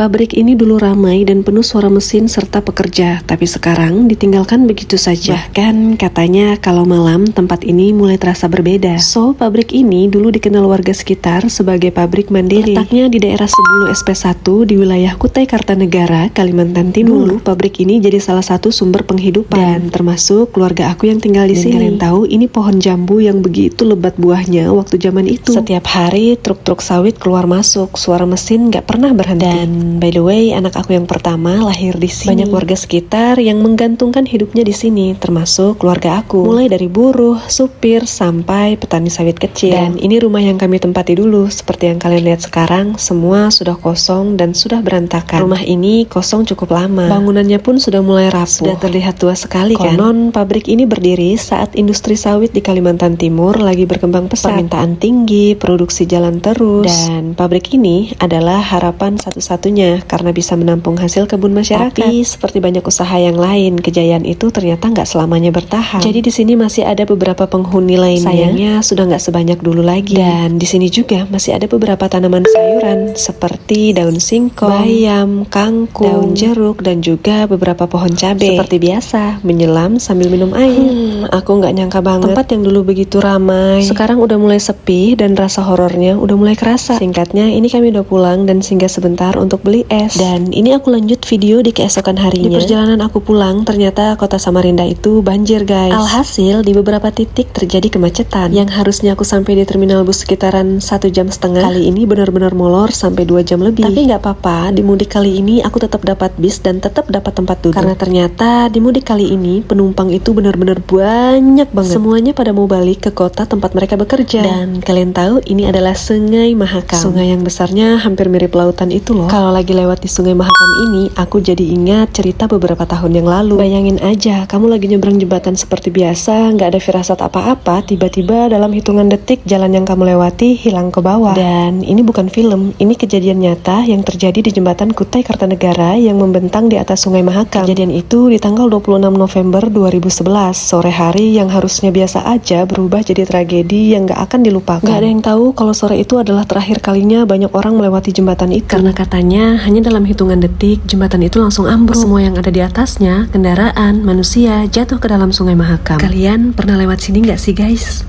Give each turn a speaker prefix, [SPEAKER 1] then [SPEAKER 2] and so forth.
[SPEAKER 1] Pabrik ini dulu ramai dan penuh suara mesin serta pekerja, tapi sekarang ditinggalkan begitu saja. Bahkan katanya kalau malam tempat ini mulai terasa berbeda. So, pabrik ini dulu dikenal warga sekitar sebagai pabrik mandiri. Letaknya di daerah Sebulu SP1 di wilayah Kutai Kartanegara, Kalimantan Timur. Dulu pabrik ini jadi salah satu sumber penghidupan dan termasuk keluarga aku yang tinggal di sini. Kalian tahu ini pohon jambu yang begitu lebat buahnya waktu zaman itu. Setiap hari truk-truk sawit keluar masuk, suara mesin gak pernah berhenti. Dan by the way, anak aku yang pertama lahir di sini. Banyak warga sekitar yang menggantungkan hidupnya di sini, termasuk keluarga aku. Mulai dari buruh, supir, sampai petani sawit kecil. Dan ini rumah yang kami tempati dulu. Seperti yang kalian lihat sekarang, semua sudah kosong dan sudah berantakan. Rumah ini kosong cukup lama. Bangunannya pun sudah mulai rapuh. Sudah terlihat tua sekali kan? Konon pabrik ini berdiri saat industri sawit di Kalimantan Timur lagi berkembang pesat. Permintaan tinggi, produksi jalan terus. Dan pabrik ini adalah harapan satu-satunya karena bisa menampung hasil kebun masyarakat. Tapi seperti banyak usaha yang lain, kejayaan itu ternyata nggak selamanya bertahan. Jadi di sini masih ada beberapa penghuni lainnya. Sayangnya sudah nggak sebanyak dulu lagi. Dan di sini juga masih ada beberapa tanaman sayuran seperti daun singkong, bayam, kangkung, daun jeruk, dan juga beberapa pohon cabai. Seperti biasa, menyelam sambil minum air. Aku nggak nyangka banget tempat yang dulu begitu ramai sekarang udah mulai sepi dan rasa horornya udah mulai kerasa. Singkatnya, ini kami udah pulang dan singgah sebentar untuk beli es. Dan ini aku lanjut video di keesokan harinya. Di perjalanan aku pulang, ternyata kota Samarinda itu banjir guys. Alhasil di beberapa titik terjadi kemacetan. Yang harusnya aku sampai di terminal bus sekitaran 1,5 jam. Kali ini benar-benar molor sampai 2 jam lebih. Tapi nggak apa-apa, di mudik kali ini aku tetap dapat bis dan tetap dapat tempat duduk. Karena ternyata di mudik kali ini penumpang itu benar-benar banyak banget. Semuanya pada mau balik ke kota tempat mereka bekerja. Dan kalian tahu ini adalah Sungai Mahakam. Sungai yang besarnya hampir mirip lautan itu loh. Kalau lagi lewat di Sungai Mahakam ini, aku jadi ingat cerita beberapa tahun yang lalu. Bayangin aja, kamu lagi nyebrang jembatan seperti biasa, nggak ada firasat apa-apa, tiba-tiba dalam hitungan detik jalan yang kamu lewati hilang ke bawah. Dan ini bukan film, ini kejadian nyata yang terjadi di jembatan Kutai Kartanegara yang membentang di atas Sungai Mahakam. Kejadian itu di tanggal 26 November 2011, sore hari yang harusnya biasa aja berubah jadi tragedi yang gak akan dilupakan. Gak ada yang tahu kalau sore itu adalah terakhir kalinya banyak orang melewati jembatan itu. Karena katanya hanya dalam hitungan detik jembatan itu langsung ambruk. Semua yang ada di atasnya, kendaraan, manusia, jatuh ke dalam Sungai Mahakam. Kalian pernah lewat sini gak sih guys?